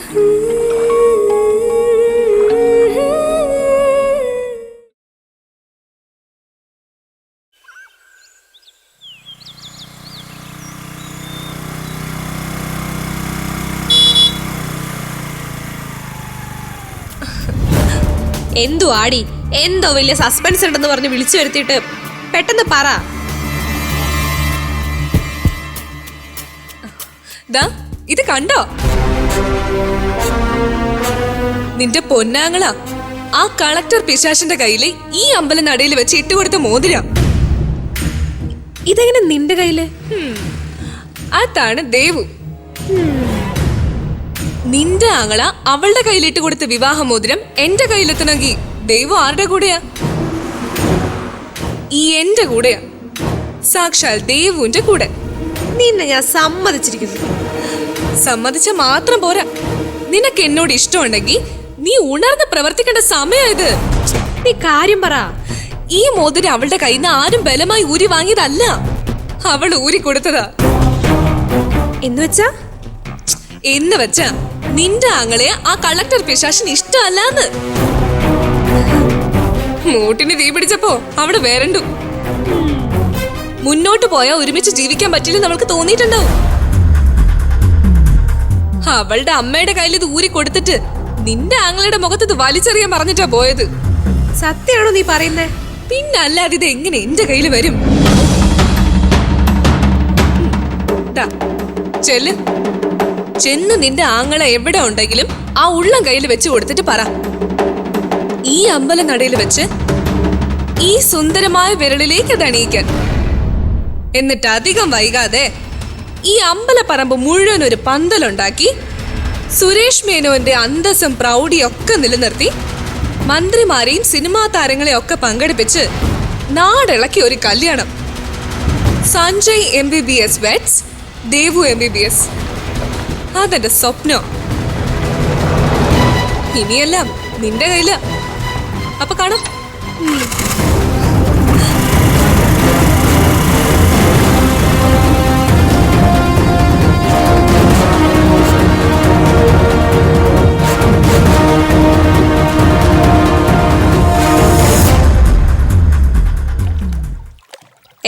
എന്തോ ആടി, എന്തോ വലിയ സസ്പെൻസ് ഉണ്ടെന്ന് പറഞ്ഞ് വിളിച്ചു വരുത്തിയിട്ട് പെട്ടെന്ന് പറ. ഇത് കണ്ടോ? നിന്റെ പൊന്നാങ്ങളാ ആ കളക്ടർ പിശാശിന്റെ കയ്യില് ഈ അമ്പലം നടയിൽ വെച്ച് ഇട്ടുകൊടുത്ത മോതിരം. ഇതെങ്ങനെ നിന്റെ കയ്യില്? അതാണ് ദേവു. നിന്റെ ആങ്ങള അവളുടെ കയ്യിലിട്ട് കൊടുത്ത വിവാഹ മോതിരം എന്റെ കയ്യിലെത്തണമെങ്കിൽ ദേവു ആരുടെ കൂടെയാ? ഈ എന്റെ കൂടെയാ, സാക്ഷാൽ ദേവുവിന്റെ കൂടെ. നിന്നെ ഞാൻ സമ്മതിച്ചിരിക്കുന്നു. സമ്മതിച്ച മാത്രം പോരാ, നിനക്ക് എന്നോട് ഇഷ്ടമുണ്ടെങ്കിൽ നീ ഉണർന്ന് പ്രവർത്തിക്കേണ്ട സമയമായത്. നീ കാര്യം പറ. ഈ മോതിരം അവളുടെ കയ്യിൽ നിന്ന് ആരും ബലമായി ഊരി വാങ്ങിയതല്ല, അവൾ ഊരി കൊടുത്തതാ. എന്ന് വെച്ചാ നിന്റെ ആങ്ങളെ ആ കളക്ടർ പിശാശിന് ഇഷ്ടമല്ലാന്ന്. മൂട്ടിന് തീ പിടിച്ചപ്പോ അവള് വേറണ്ടു. മുന്നോട്ട് പോയാ ഒരുമിച്ച് ജീവിക്കാൻ പറ്റില്ല നമ്മൾക്ക് തോന്നിയിട്ടുണ്ടാവും. അവളുടെ അമ്മയുടെ കയ്യിൽ ഇത് ഊരി കൊടുത്തിട്ട് നിന്റെ ആങ്ങളുടെ മുഖത്ത് ഇത് വലിച്ചെറിയാൻ പറഞ്ഞിട്ടാ പോയത്. സത്യമാണോ നീ പറയുന്നേ? പിന്നല്ലാതെ ഇത് എങ്ങനെ എന്റെ കയ്യിൽ വരും? ചെന്ന് നിന്റെ ആങ്ങളെ എവിടെ ഉണ്ടെങ്കിലും ആ ഉള്ളം കയ്യിൽ വെച്ച് കൊടുത്തിട്ട് പറ, ഈ അമ്പല നടയിൽ വെച്ച് ഈ സുന്ദരമായ വിരലിലേക്ക് അത് അണിയിക്കാൻ. എന്നിട്ട് അധികം വൈകാതെ ഈ അമ്പലപ്പറമ്പ് മുഴുവൻ ഒരു പന്തലുണ്ടാക്കി സുരേഷ് മേനോന്റെ അന്തസ്സും പ്രൗഢിയൊക്കെ നിലനിർത്തി മന്ത്രിമാരെയും സിനിമാ താരങ്ങളെയും ഒക്കെ പങ്കെടുപ്പിച്ച് നാടിളക്കി ഒരു കല്യാണം. Sanjay MBBS vets Devu MBBS. അതെന്റെ സ്വപ്നം. ഇനിയെല്ലാം നിന്റെ കയ്യില. അപ്പൊ കാണാം.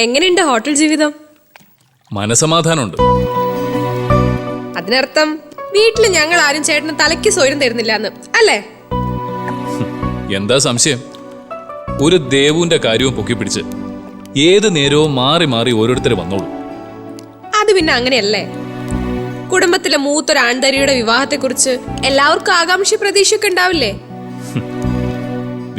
എങ്ങനെയുണ്ട് ഹോട്ടൽ ജീവിതം? മനസമാധാനമുണ്ട്. അതിനർത്ഥം വീട്ടില് ഞങ്ങൾ ആരും ചേട്ടന് തലയ്ക്ക് സ്വയം തരുന്നില്ല എന്ന് അല്ലേ? എന്താ സംശയം? ഒരു ദേവുവിന്റെ കാര്യവും പൊക്കിപ്പിടിച്ച് ഏത് നേരവും മാറി മാറി ഓരോരുത്തർ വന്നോളൂ. അത് പിന്നെ അങ്ങനെയല്ലേ? കുടുംബത്തിലെ മൂത്തൊരു ആൺതരിയുടെ വിവാഹത്തെ കുറിച്ച് എല്ലാവർക്കും ആകാംക്ഷ പ്രതീക്ഷയൊക്കെ ഉണ്ടാവില്ലേ?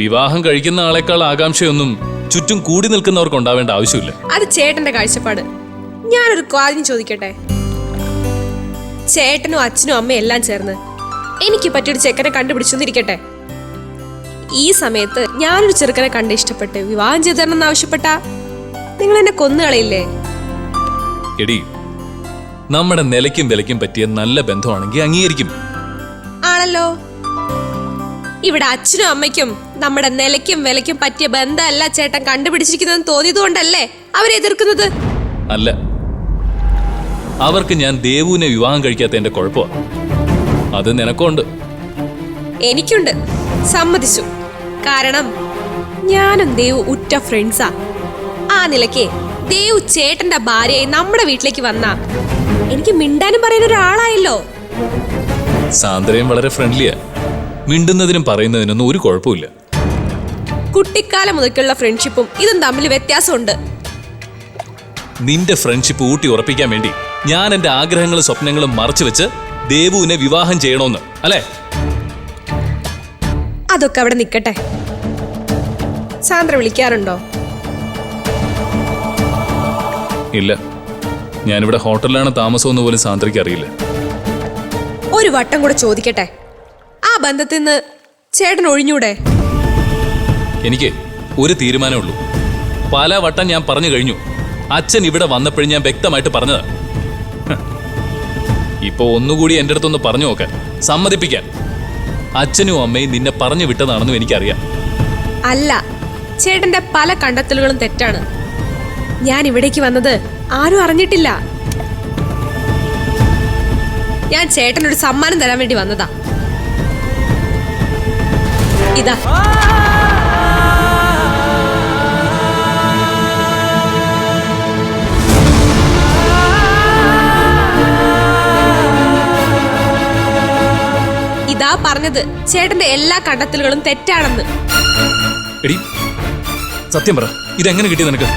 വിവാഹം കഴിക്കുന്ന ആളെക്കാൾ ആകാംക്ഷയൊന്നും ചുറ്റും കൂടി നിൽക്കുന്നവർക്ക് ഉണ്ടാവേണ്ട ആവശ്യമില്ല. അത് ചേട്ടന്റെ കാഴ്ചപ്പാട്. ഞാനൊരു കാര്യം ചോദിക്കട്ടെ? ചേട്ടനും അച്ഛനും അമ്മയും എല്ലാം ചേർന്ന് എനിക്ക് പറ്റിയൊരു ചെക്കനെ കണ്ടുപിടിച്ചെന്നിരിക്കട്ടെ. ഈ സമയത്ത് ഞാനൊരു ചെറുക്കനെ കണ്ട് ഇഷ്ടപ്പെട്ട് വിവാഹം ചെയ്തു തരണമെന്ന് ആവശ്യപ്പെട്ട നിങ്ങൾ എന്നെ കൊന്നുകളയില്ലേ? എടി, നമ്മുടെ നിലയ്ക്കും വിലയ്ക്കും പറ്റിയ നല്ല ബന്ധമാണെങ്കിൽ അംഗീകരിക്കും. ആണല്ലോ. ഇവിടെ അച്ഛനും അമ്മയ്ക്കും നമ്മുടെ നിലയ്ക്കും വിലയ്ക്കും പറ്റിയ ബന്ധമല്ല ചേട്ടൻ കണ്ടുപിടിച്ചിരിക്കുന്നതെന്ന് തോന്നിയതുകൊണ്ടല്ലേ അവരെ എതിർക്കുന്നത്? അല്ല, അവർക്ക് ഞാൻ ദേവുവിനെ വിവാഹം കഴിക്കാത്തതിന്റെ കുഴപ്പമാണ്. അത് നിനക്കുണ്ട്. എനിക്കുണ്ട്, സമ്മതിച്ചു. കാരണം ഞാനും ദേവു ഉറ്റ ഫ്രണ്ട്സാ. ആ നിലയ്ക്ക് ദേവു ചേട്ടന്റെ ഭാര്യയായി നമ്മുടെ വീട്ടിലേക്ക് വന്നാ എനിക്ക് മിണ്ടാനും പറയാൻ ഒരാളായല്ലോ. സാന്ദ്രയും വളരെ ഫ്രണ്ട്ലിയാ. മിണ്ടുന്നതിനും പറയുന്നതിനൊന്നും ഒരു കുഴപ്പമില്ല. കുട്ടിക്കാലം മുതലുള്ള ഫ്രണ്ട്ഷിപ്പും ഇതും തമ്മിൽ വ്യത്യാസമുണ്ട്. നിന്റെ ഫ്രണ്ട്ഷിപ്പ് ഊട്ടി ഉറപ്പിക്കാൻ വേണ്ടി ഞാൻ എന്റെ ആഗ്രഹങ്ങളും സ്വപ്നങ്ങളും മറച്ചു വെച്ച് ദേവുവിനെ വിവാഹം ചെയ്യണമെന്ന് അല്ലേ? അതൊക്കെ അവിടെ നിൽക്കട്ടെ. സാന്ദ്ര വിളിക്കാറുണ്ടോ? ഇല്ല, ഞാനിവിടെ ഹോട്ടലിലാണ് താമസമെന്ന് പോലും സാന്ദ്രയ്ക്ക് അറിയില്ല. ഒരു വട്ടം കൂടെ ചോദിക്കട്ടെ, ആ ബന്ധത്തിൽ നിന്ന് ചേട്ടൻ ഒഴിഞ്ഞൂടെ? എനിക്ക് ഒരു തീരുമാനമുള്ളൂ. പല വട്ടം ഞാൻ പറഞ്ഞു കഴിഞ്ഞു. അച്ഛൻ ഇവിടെ വന്നപ്പോഴും ഞാൻ വ്യക്തമായിട്ട് പറഞ്ഞതാ. ഇപ്പൊ ഒന്നുകൂടി എൻ്റെ അടുത്തൊന്ന് പറഞ്ഞു നോക്കാൻ, സമ്മതിപ്പിക്കാൻ. അച്ഛനും അമ്മയും നിന്നെ പറഞ്ഞു വിട്ടതാണെന്നും എനിക്കറിയാം. അല്ല, ചേട്ടന്റെ പല കണ്ടെത്തലുകളും തെറ്റാണ്. ഞാൻ ഇവിടേക്ക് വന്നത് ആരും അറിഞ്ഞിട്ടില്ല. ഞാൻ ചേട്ടനൊരു സമ്മാനം തരാൻ വേണ്ടി വന്നതാ. ഇതാ. ഇതാ പറഞ്ഞത് ചേട്ടന്റെ എല്ലാ കണ്ടെത്തലുകളും തെറ്റാണെന്ന്. എടി സത്യം പറ, ഇതെങ്ങനെ കിട്ടി നിനക്ക്?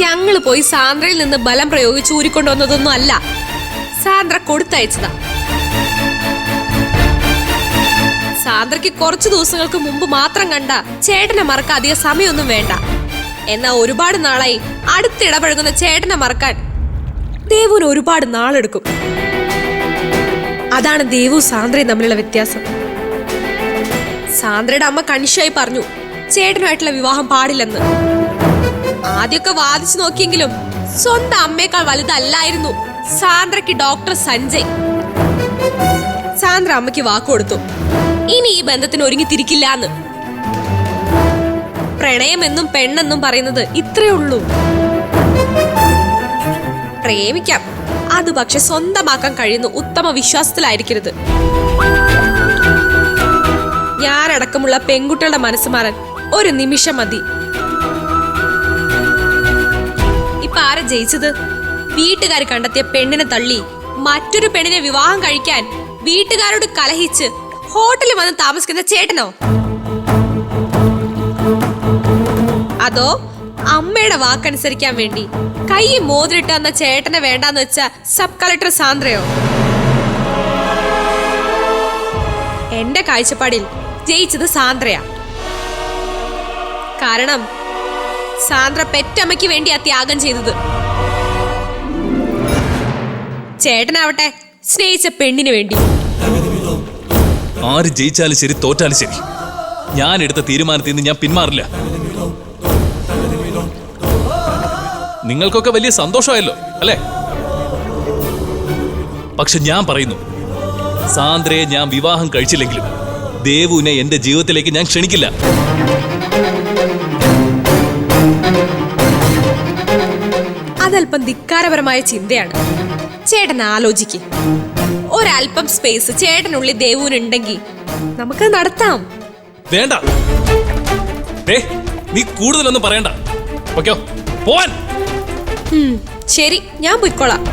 ഞങ്ങള് പോയി സാന്ദ്രയിൽ നിന്ന് ബലം പ്രയോഗിച്ച് ഊരിക്കൊണ്ടുവന്നതൊന്നും അല്ല. സാന്ദ്ര കൊടുത്തയച്ചതാ. സാന്ദ്രയ്ക്ക് കുറച്ചു ദിവസങ്ങൾക്ക് മുമ്പ് മാത്രം കണ്ട ചേട്ടനെ മറക്കാൻ അധികം സമയമൊന്നും വേണ്ട. എന്നാ ഒരുപാട് നാളായി അടുത്തിടപഴകുന്ന ചേട്ടനെ മറക്കാൻ ദേവുന് ഒരുപാട് നാളെടുക്കും. അതാണ് ദേവു സാന്ദ്രയും തമ്മിലുള്ള വ്യത്യാസം. സാന്ദ്രയുടെ അമ്മ കണിശായി പറഞ്ഞു ചേട്ടനുമായിട്ടുള്ള വിവാഹം പാടില്ലെന്ന്. ആദ്യമൊക്കെ വാദിച്ചു നോക്കിയെങ്കിലും സ്വന്തം അമ്മയേക്കാൾ വലുതല്ലായിരുന്നു സാന്ദ്രയ്ക്ക് ഡോക്ടർ സഞ്ജയ്. സാന്ദ്ര അമ്മയ്ക്ക് വാക്കുകൊടുത്തു, ഇനി ഈ ബന്ധത്തിന് ഒരുങ്ങിത്തിരിക്കില്ലാന്ന്. പ്രണയമെന്നും പെണ്ണെന്നും പറയുന്നത് ഇത്രയേ ഉള്ളൂ. പ്രേമിക്കാം, അത് പക്ഷെ സ്വന്തമാക്കാൻ കഴിയുന്ന ഉത്തമ വിശ്വാസത്തിലായിരിക്കരുത്. ഞാനടക്കമുള്ള പെൺകുട്ടികളുടെ മനസ്സ് മാറാൻ ഒരു നിമിഷം മതി. ഇപ്പൊ ആരാ ജയിച്ചത്? വീട്ടുകാർ കണ്ടെത്തിയ പെണ്ണിനെ തള്ളി മറ്റൊരു പെണ്ണിനെ വിവാഹം കഴിക്കാൻ വീട്ടുകാരോട് കലഹിച്ച് ഹോട്ടലിൽ വന്ന് താമസിക്കുന്ന ചേട്ടനോ? അതോ അമ്മയുടെ വാക്കനുസരിക്കാൻ വേണ്ടി കൈ മോതിരിട്ട് തന്ന ചേട്ടനെ വേണ്ടാന്ന് വെച്ച സബ് കളക്ടർ സാന്ദ്രയോ? എന്റെ കാഴ്ചപ്പാടിൽ ജയിച്ചത് സാന്ദ്രയാ. കാരണം സാന്ദ്ര പെറ്റമ്മയ്ക്ക് വേണ്ടി ആ ത്യാഗം ചെയ്തത്. ചേട്ടനാവട്ടെ സ്നേഹിച്ച പെണ്ണിന് വേണ്ടി. ആര് ജയിച്ചാലും ശരി തോറ്റാലും ശരി, ഞാൻ എടുത്ത തീരുമാനത്തിൽ നിന്ന് ഞാൻ പിന്മാറില്ല. നിങ്ങൾക്കൊക്കെ വലിയ സന്തോഷമായല്ലോ അല്ലേ? പക്ഷെ ഞാൻ പറയുന്നു, സാന്ദ്രയെ ഞാൻ വിവാഹം കഴിച്ചില്ലെങ്കിലും ദേവുവിനെ എന്റെ ജീവിതത്തിലേക്ക് ഞാൻ ക്ഷണിക്കില്ല. അതല്പം ധിക്കാരപരമായ ചിന്തയാണ്. ചേട്ടൻ ആലോചിക്ക്. ഒരല്പം സ്പേസ് ചേട്ടനുള്ളിൽ ദേവുവിനുണ്ടെങ്കിൽ നമുക്ക് നടത്താം. വേണ്ട, നീ കൂടുതലൊന്നും പറയണ്ട. ഓക്കോ, പോവാൻ. ശരി, ഞാൻ പോയിക്കോളാം.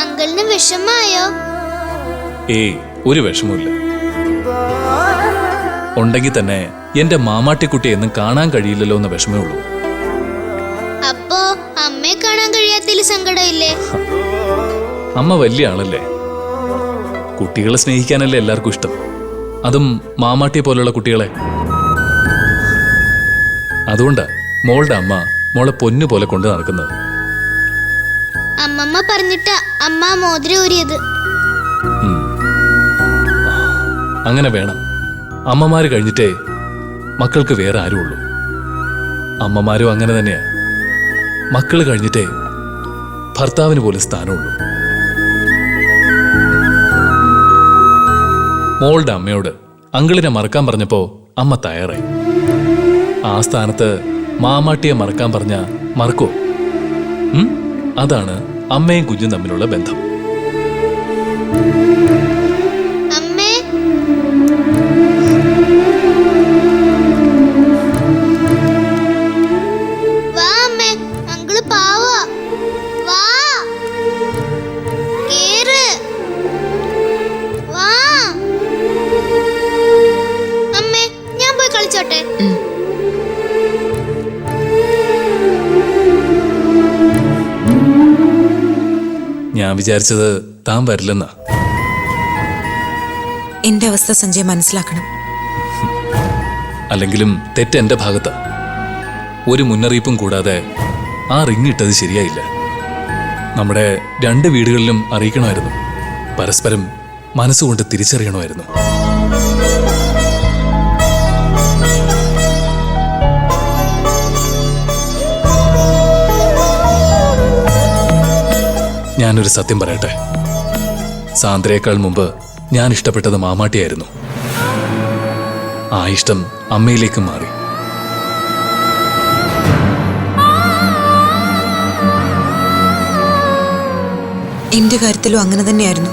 അങ്കിളിന് വിഷമായോ? ഏയ്, ഒരു വിഷമമില്ല. ഉണ്ടെങ്കിൽ തന്നെ എന്റെ മാമാട്ടിക്കുട്ടിയെ എന്നും കാണാൻ കഴിയില്ലല്ലോ എന്ന് വിഷമേ ഉള്ളൂ. അപ്പോ അമ്മയെ കാണാൻ കഴിയാത്തതിൽ സങ്കടമില്ലേ? അമ്മ വലിയ ആളല്ലേ, കുട്ടികളെ സ്നേഹിക്കാനല്ലേ എല്ലാവർക്കും ഇഷ്ടം. അതും മാമാട്ടിയെ പോലുള്ള കുട്ടികളെ. അതുകൊണ്ടാ മോളുടെ അമ്മ മോളെ പൊന്നു പോലെ കൊണ്ടു നടക്കുന്നത്. അമ്മമ്മ പറഞ്ഞിട്ട് അമ്മ മോതിരം ഊരിയത്. അങ്ങനെ വേണം. അമ്മമാര് കഴിഞ്ഞിട്ടേ മക്കൾക്ക് വേറെ ആരുള്ളൂ. അമ്മമാരും അങ്ങനെ തന്നെയാ. മക്കള് കഴിഞ്ഞിട്ടേ ഭർത്താവിന് പോലും സ്ഥാനമുള്ളൂ. മോളുടെ അമ്മയോട് അങ്കിളിനെ മറക്കാൻ പറഞ്ഞപ്പോ അമ്മ തയ്യാറായി. ആ സ്ഥാനത്ത് മാമാട്ടിയെ മറക്കാൻ പറഞ്ഞ മറക്കോ? അതാണ് അമ്മയും കുഞ്ഞും തമ്മിലുള്ള ബന്ധം. അമ്മേ, വാ അമ്മേ, അങ്കിള് പാവാ. വാ, കേറ്. വാ അമ്മേ, ഞാൻ പോയി കളിച്ചോട്ടെ. ഞാൻ വിചാരിച്ചത് താൻ വരില്ലെന്നാ. എന്റെ അവസ്ഥ സഞ്ജയ് മനസ്സിലാക്കണം. അല്ലെങ്കിലും തെറ്റ് എന്റെ ഭാഗത്താ. ഒരു മുന്നറിയിപ്പും കൂടാതെ ആ റിങ് ഇട്ടത് ശരിയായില്ല. നമ്മുടെ 2 വീടുകളിലും അറിയിക്കണമായിരുന്നു. പരസ്പരം മനസ്സുകൊണ്ട് തിരിച്ചറിയണമായിരുന്നു. ഞാനൊരു സത്യം പറയട്ടെ. സാന്ദ്രയേക്കാൾ മുമ്പ് ഞാൻ ഇഷ്ടപ്പെട്ടത് മാമാട്ടിയായിരുന്നു. ആ ഇഷ്ടം അമ്മയിലേക്ക് മാറി. എന്റെ കാര്യത്തിലും അങ്ങനെ തന്നെയായിരുന്നു.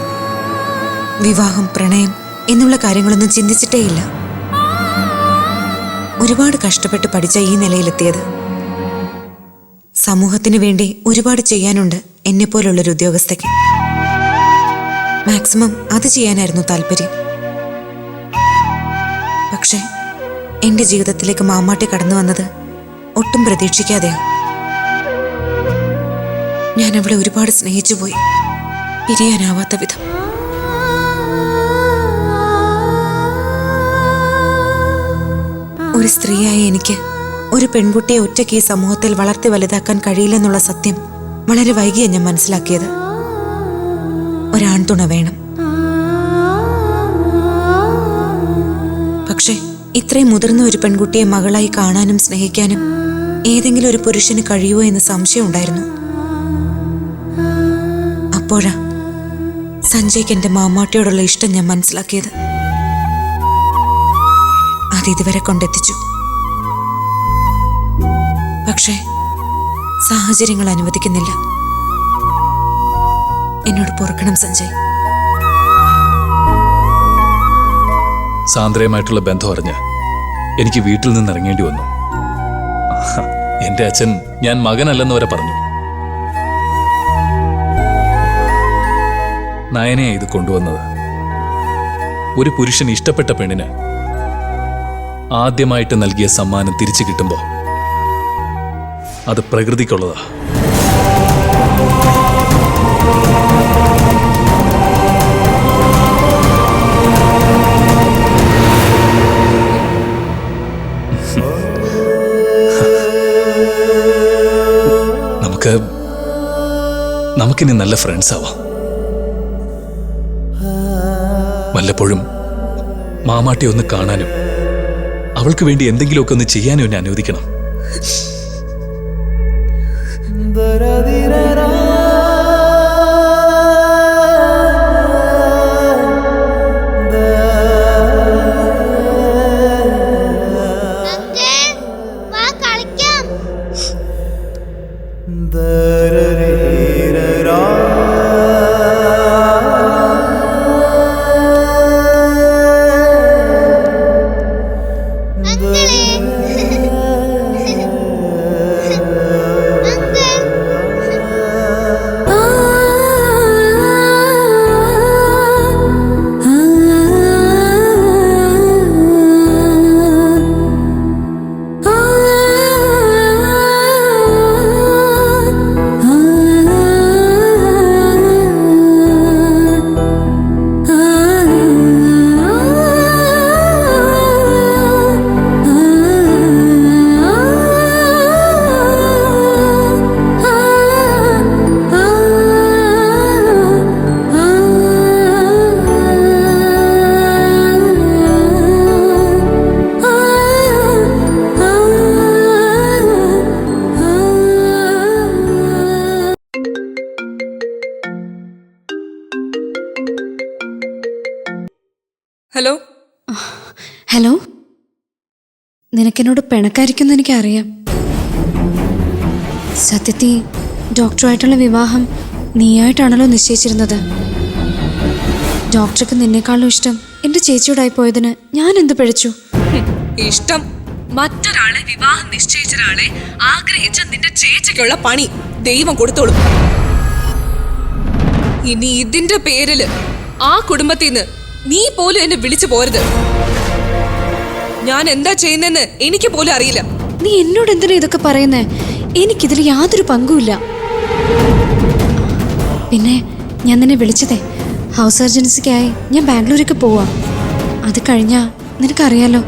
വിവാഹം, പ്രണയം എന്നുള്ള കാര്യങ്ങളൊന്നും ചിന്തിച്ചിട്ടേയില്ല. ഒരുപാട് കഷ്ടപ്പെട്ട് പഠിച്ച ഈ നിലയിലെത്തിയത്. സമൂഹത്തിന് വേണ്ടി ഒരുപാട് ചെയ്യാനുണ്ട് എന്നെപ്പോലുള്ളൊരു ഉദ്യോഗസ്ഥയ്ക്ക്. മാക്സിമം അത് ചെയ്യാനായിരുന്നു താല്പര്യം. പക്ഷെ എന്റെ ജീവിതത്തിലേക്ക് മാമാട്ടി കടന്നു വന്നത് ഒട്ടും പ്രതീക്ഷിക്കാതെയാണ്. ഞാൻ അവളെ ഒരുപാട് സ്നേഹിച്ചു പോയി, പിരിയാനാവാത്ത വിധം. ഒരു സ്ത്രീയായ എനിക്ക് ഒരു പെൺകുട്ടിയെ ഒറ്റയ്ക്ക് ഈ സമൂഹത്തിൽ വളർത്തി വലുതാക്കാൻ കഴിയില്ലെന്നുള്ള സത്യം വളരെ വൈകിയാണ് ഞാൻ മനസ്സിലാക്കിയത്. ഒരാൺതുണ വേണം. പക്ഷെ ഇത്രയും മുതിർന്ന ഒരു പെൺകുട്ടിയെ മകളായി കാണാനും സ്നേഹിക്കാനും ഏതെങ്കിലും ഒരു പുരുഷന് കഴിയുമോ എന്ന് സംശയം ഉണ്ടായിരുന്നു. അപ്പോഴാ സഞ്ജയ്ക്ക് എന്റെ മാമാട്ടിയോടുള്ള ഇഷ്ടം ഞാൻ മനസ്സിലാക്കിയത്. അതിതുവരെ കൊണ്ടെത്തിച്ചു. പക്ഷേ സാഹചര്യങ്ങൾ അനുവദിക്കുന്നില്ല. എന്നോട് പൊറുക്കണം സഞ്ജയ്. സാന്ദ്രയുമായിട്ടുള്ള ബന്ധം അറിഞ്ഞ് എനിക്ക് വീട്ടിൽ നിന്ന് ഇറങ്ങേണ്ടി വന്നു. എന്റെ അച്ഛൻ ഞാൻ മകനല്ലെന്ന് വരെ പറഞ്ഞു. നയനയെ ഇത് കൊണ്ടുവന്നത്. ഒരു പുരുഷൻ ഇഷ്ടപ്പെട്ട പെണ്ണിന് ആദ്യമായിട്ട് നൽകിയ സമ്മാനം തിരിച്ചു കിട്ടുമ്പോ അത് പ്രകൃതിക്കുള്ളതാ. നമുക്കിനി നല്ല ഫ്രണ്ട്സ് ആവാം. വല്ലപ്പോഴും മാമാട്ടി ഒന്ന് കാണാനും അവൾക്ക് വേണ്ടി എന്തെങ്കിലുമൊക്കെ ഒന്ന് ചെയ്യാനും എന്നെ അനുവദിക്കണം. ഹലോ. ഹലോ, നിനക്കെന്നോട് പിണക്കായിരിക്കുമെന്ന് എനിക്കറിയാം. സത്യത്തിൽ ഡോക്ടറുമായിട്ടുള്ള വിവാഹം നീയായിട്ടാണല്ലോ നിശ്ചയിച്ചിരുന്നത്. ഡോക്ടർക്ക് നിന്നെക്കാളും ഇഷ്ടം എന്റെ ചേച്ചിയോടായി പോയതിന് ഞാൻ എന്ത് പിഴച്ചു? ഇഷ്ടം മറ്റൊരാളെ വിവാഹം നിശ്ചയിച്ച ഒരാളെ ആഗ്രഹിച്ച നിന്റെ ചേച്ചിക്കുള്ള പണി ദൈവം കൊടുത്തോളും. ഇനി ഇതിന്റെ പേരില് ആ കുടുംബത്തിന്ന് നീ പോലും എന്നെ വിളിച്ചു പോരുത്. ഞാൻ എന്താ ചെയ്യുന്നെന്ന് എനിക്ക് പോലും അറിയില്ല. നീ എന്നോട് എന്തിനാ ഇതൊക്കെ പറയുന്നേ? എനിക്കിതിൽ യാതൊരു പങ്കുമില്ല. പിന്നെ ഞാൻ നിന്നെ വിളിച്ചതേ ഹൗസ് സർജൻസിക്കായി ഞാൻ ബാംഗ്ലൂരേക്ക് പോവാം. അത് കഴിഞ്ഞാ നിനക്കറിയാലോ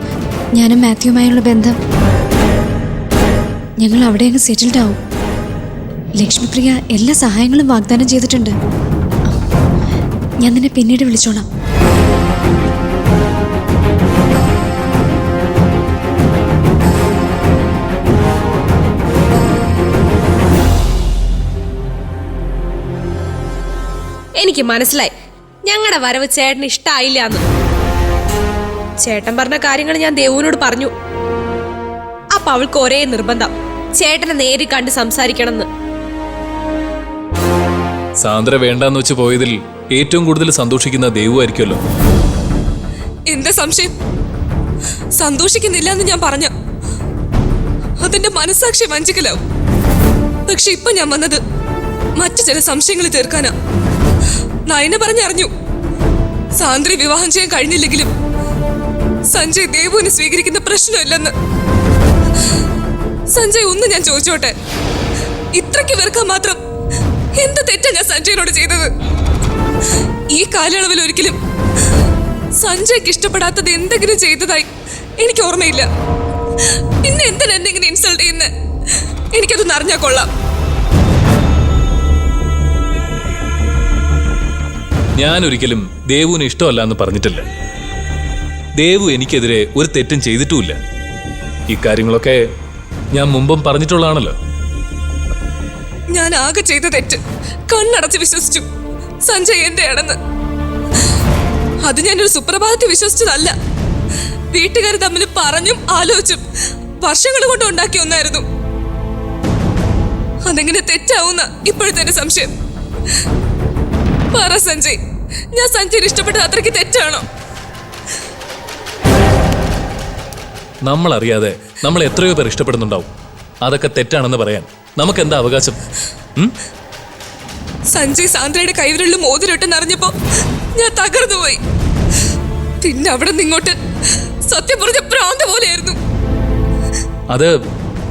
ഞാനും മാത്യുവുമായുള്ള ബന്ധം. ഞങ്ങൾ അവിടെ അങ്ങ് സെറ്റിൽഡ് ആവും. ലക്ഷ്മിപ്രിയ എല്ലാ സഹായങ്ങളും വാഗ്ദാനം ചെയ്തിട്ടുണ്ട്. ഞാൻ നിന്നെ പിന്നീട് വിളിച്ചോളാം. എനിക്ക് മനസ്സിലായി ഞങ്ങളുടെ വരവ് ചേട്ടന് ഇഷ്ടായില്ല എന്ന്. ചേട്ടൻ പറഞ്ഞ കാര്യങ്ങൾ ഞാൻ ദേവുവിനോട് പറഞ്ഞു. അപ്പൊ അവൾക്ക് ഒരേ നിർബന്ധം, ചേട്ടനെ നേരിൽ കണ്ട് സംസാരിക്കണമെന്ന്. സാന്ദ്ര വേണ്ടാന്ന് വെച്ച് പോയതിൽ ഏറ്റവും കൂടുതൽ സന്തോഷിക്കുന്ന ദേവു ആയിരിക്കുമല്ലോ. എന്താ സംശയം? സന്തോഷിക്കുന്നില്ല എന്ന് ഞാൻ പറഞ്ഞ അതെന്റെ മനസാക്ഷി വഞ്ചിക്കലാവും. പക്ഷെ ഇപ്പൊ ഞാൻ വന്നത് മറ്റു ചില സംശയങ്ങൾ തീർക്കാനാ. നയന പറഞ്ഞറിഞ്ഞു സാന്ദ്ര വിവാഹം ചെയ്യാൻ കഴിഞ്ഞില്ലെങ്കിലും സഞ്ജയ് ദേവുവിനെ സ്വീകരിക്കുന്ന പ്രശ്നമില്ലെന്ന്. സഞ്ജയ് ഒന്ന് ഞാൻ ചോദിച്ചോട്ടെ, ഇത്രയ്ക്ക് വെറുക്കാൻ മാത്രം എന്ത് തെറ്റാ ഞാൻ സഞ്ജയനോട് ചെയ്തത്? ഈ കാലയളവിൽ ഒരിക്കലും സഞ്ജയ്ക്ക് ഇഷ്ടപ്പെടാത്തത് എന്തെങ്കിലും ചെയ്തതായി എനിക്ക് ഓർമ്മയില്ല. പിന്നെ എന്തിനാ എന്തെങ്കിലും ഇൻസൾട്ട് ചെയ്യുന്നത്? എനിക്കതൊന്ന് അറിഞ്ഞാ കൊള്ളാം. ഞാൻ ഒരിക്കലും ദേവുവിന് ഇഷ്ടമല്ല എന്ന് പറഞ്ഞിട്ടില്ല. ദേവു എനിക്കെതിരെ ഒരു തെറ്റും ചെയ്തിട്ടുമില്ല. ഇക്കാര്യങ്ങളൊക്കെ ഞാൻ മുമ്പും പറഞ്ഞിട്ടുള്ളതാണല്ലോ. ഞാൻ ആകെ ചെയ്ത തെറ്റ് കണ്ണടച്ച് വിശ്വസിച്ചു സഞ്ജയ് എന്റെ ആണെന്ന്. അത് ഞാനൊരു സുപ്രഭാതത്തിൽ വിശ്വസിച്ചതല്ല. വീട്ടുകാർ തമ്മിൽ പറഞ്ഞും ആലോചിച്ചും വർഷങ്ങൾ കൊണ്ട് ഉണ്ടാക്കിയ ഒന്നായിരുന്നു. അതെങ്ങനെ തെറ്റാവുന്ന ഇപ്പോഴത്തെ സംശയം. പറ സഞ്ജയ്, ഞാൻ സഞ്ജയ് ഇഷ്ടപ്പെട്ടത് അത്രയ്ക്ക് തെറ്റാണോ? നമ്മളറിയാതെ നമ്മൾ എത്രയോ പേർ ഇഷ്ടപ്പെടുന്നുണ്ടാവും. അതൊക്കെ തെറ്റാണെന്ന് പറയാൻ നമുക്ക് എന്താ അവകാശം? സഞ്ജയ് സാന്ദ്രയുടെ കൈവിരലിൽ മോതിരിട്ടെന്ന് അറിഞ്ഞപ്പോ ഞാൻ തകർന്നുപോയി. പിന്നെ അവിടെ നിങ്ങോട്ട് സത്യം പറഞ്ഞ ഭ്രാന്ത പോലെയായിരുന്നു.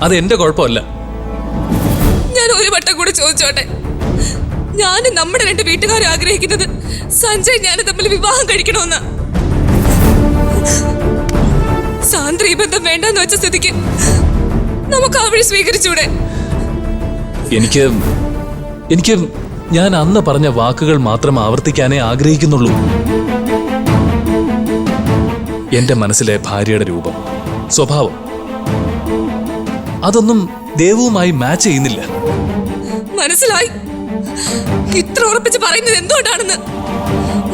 അത് എന്റെ കുഴപ്പമല്ല. ഞാൻ ഒരു വട്ടം കൂടി ചോദിച്ചോട്ടെ, ഞാനും നമ്മുടെ രണ്ട് വീട്ടുകാരും ആഗ്രഹിക്കുന്നത് സഞ്ജയ് ഞാനും തമ്മിൽ വിവാഹം കഴിക്കണമെന്ന. സാന്ദ്ര ഈ ബന്ധം വേണ്ടെന്ന് വെച്ച സ്ഥിതിക്ക് നമുക്ക് ആ വഴി സ്വീകരിച്ചൂടെ? എനിക്ക് ഞാൻ അന്ന് പറഞ്ഞ വാക്കുകൾ മാത്രം ആവർത്തിക്കാനേ ആഗ്രഹിക്കുന്നുള്ളൂ. എന്റെ മനസ്സിലെ ഭാര്യയുടെ രൂപം, സ്വഭാവം, അതൊന്നും ദേവുവുമായി മാച്ച് ചെയ്യുന്നില്ല. മനസ്സിലായി. ഇത്ര ഉറപ്പിച്ച് പറയുന്നത് എന്തുകൊണ്ടാണെന്ന്.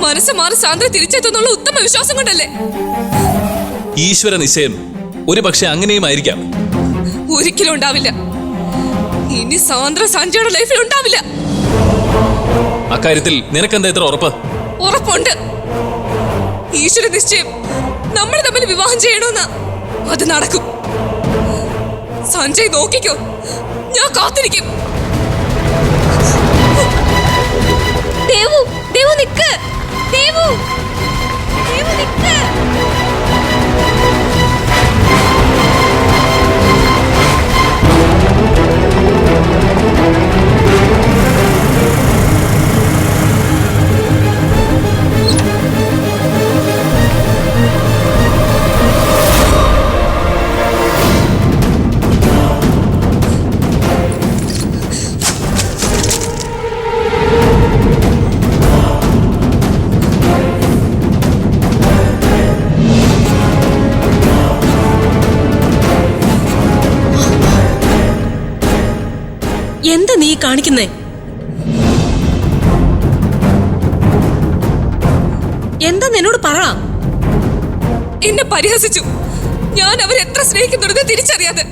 മനസ്സ് മാറി സാന്ദ്ര തിരിച്ചെത്തുന്നുള്ള ഉത്തമ വിശ്വാസം കൊണ്ടല്ലേ? ഈശ്വര നിശ്ചയം ഒരു പക്ഷെ അങ്ങനെയും ആയിരിക്കാം. ഒരിക്കലും ഉണ്ടാവില്ല. ഇനി സാന്ദ്ര സഞ്ജയുടെ ലൈഫിൽ ഉണ്ടാവില്ല. അക്കാര്യത്തിൽ നിനക്കെന്താ ഇത്ര ഉറപ്പ്? ഉറപ്പുണ്ട്. ഈശ്വര നിശ്ചയം നമ്മൾ തമ്മിൽ വിവാഹം ചെയ്യണമെന്ന. അത് നടക്കും. സഞ്ജയ് നോക്കിക്കോ, ഞാൻ കാത്തിരിക്കും. ദേവു, ദേവു നിക്ക്. ദേവു, ദേവു നിക്ക്. എന്താ നീ കാണിക്കുന്നേ? എന്താ എന്നോട് പറ. എന്നെ പരിഹസിച്ചു. ഞാൻ അവരെ എത്ര സ്നേഹിക്കുന്നുണ്ടെന്ന് തിരിച്ചറിയാതെ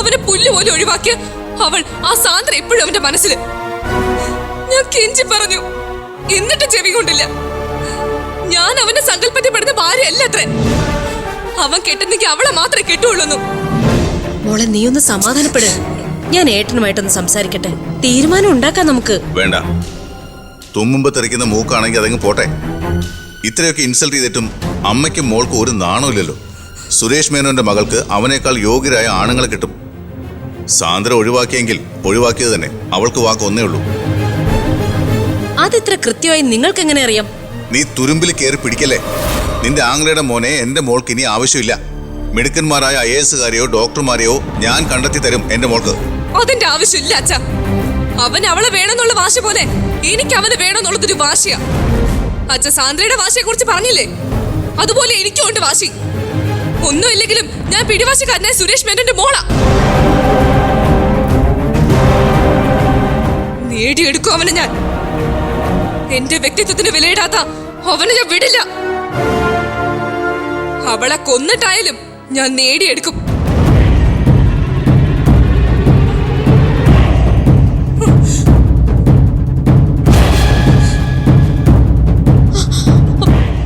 അവനെ പുല്ല് പോലെ ഒഴിവാക്കിയ അവൾ, ആ സാന്ദ്ര എപ്പോഴും അവന്റെ മനസ്സില്. ഞാൻ കെഞ്ചി പറഞ്ഞു, എന്നിട്ട് ചെവി കൊണ്ടില്ല. ഞാൻ അവന്റെ സങ്കല്പത്തിൽപ്പെടുന്ന ഭാര്യയല്ല അത്രേ. അവൻ കെട്ടുന്നെങ്കിൽ അവളെ മാത്രമേ കെട്ടുള്ളൂ. മോളെ, നീ ഒന്ന് സമാധാനപ്പെട്. ഞാൻ ഏട്ടനുമായിട്ടൊന്ന് സംസാരിക്കട്ടെ. തീരുമാനം ഉണ്ടാക്കാം നമുക്ക്. വേണ്ട, തുമ്മുമ്പ് തെറിക്കുന്ന മൂക്കാണെങ്കിൽ അതങ്ങ് പോട്ടെ. ഇത്രയൊക്കെ ഇൻസൾട്ട് ചെയ്തിട്ടും അമ്മയ്ക്കും മോൾക്കും ഒരു നാണമില്ലല്ലോ. സുരേഷ് മേനോന്റെ മകൾക്ക് അവനേക്കാൾ യോഗ്യരായ ആണുങ്ങളെ കിട്ടും. സാന്ദ്ര ഒഴിവാക്കിയെങ്കിൽ ഒഴിവാക്കിയത് തന്നെ. അവൾക്ക് വാക്ക് ഒന്നേ ഉള്ളൂ. അതിത്ര കൃത്യമായി നിങ്ങൾക്ക് എങ്ങനെ അറിയാം? നീ തുരുമ്പിൽ കയറി പിടിക്കല്ലേ. നിന്റെ ആംഗ്ലയുടെ മോനെ എന്റെ മോൾക്ക് ഇനി ആവശ്യമില്ല. മിടുക്കന്മാരായ IAS-കാരെയോ ഡോക്ടർമാരെയോ ഞാൻ കണ്ടെത്തി തരും എന്റെ മോൾക്ക്. അതിന്റെ ആവശ്യമില്ല അച്ഛ. അവൻ അവളെ വേണമെന്നുള്ള വാശി പോലെ എനിക്ക് അവന് വേണമെന്നുള്ളതൊരു വാശിയാ. അച്ഛ സാന്ദ്രയുടെ വാശിയെ കുറിച്ച് പറഞ്ഞില്ലേ, അതുപോലെ എനിക്കും ഉണ്ട് വാശി. ഒന്നുമില്ലെങ്കിലും ഞാൻ പിടിവാശിക്കാരനായ സുരേഷ് മേനോന്റെ മോളാ. നേടിയെടുക്കും അവനെ ഞാൻ. എന്റെ വ്യക്തിത്വത്തിന് വിലയിടാത്ത അവനെ ഞാൻ വിടില്ല. അവളെ കൊന്നിട്ടായാലും ഞാൻ നേടിയെടുക്കും.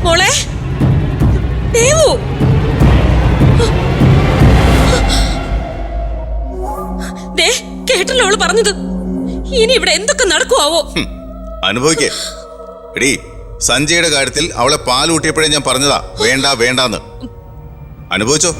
മോളെ ദേവു, ദേ കേട്ടല്ലോ അവള് പറഞ്ഞത്. ഇനി ഇവിടെ എന്തൊക്കെ നടക്കുവാവോ? അനുഭവിക്കേ. എടീ, സഞ്ജയുടെ കാര്യത്തിൽ അവളെ പാലൂട്ടിയപ്പോഴേ ഞാൻ പറഞ്ഞതാ വേണ്ട വേണ്ടാന്ന്. അനുഭവിച്ചോ?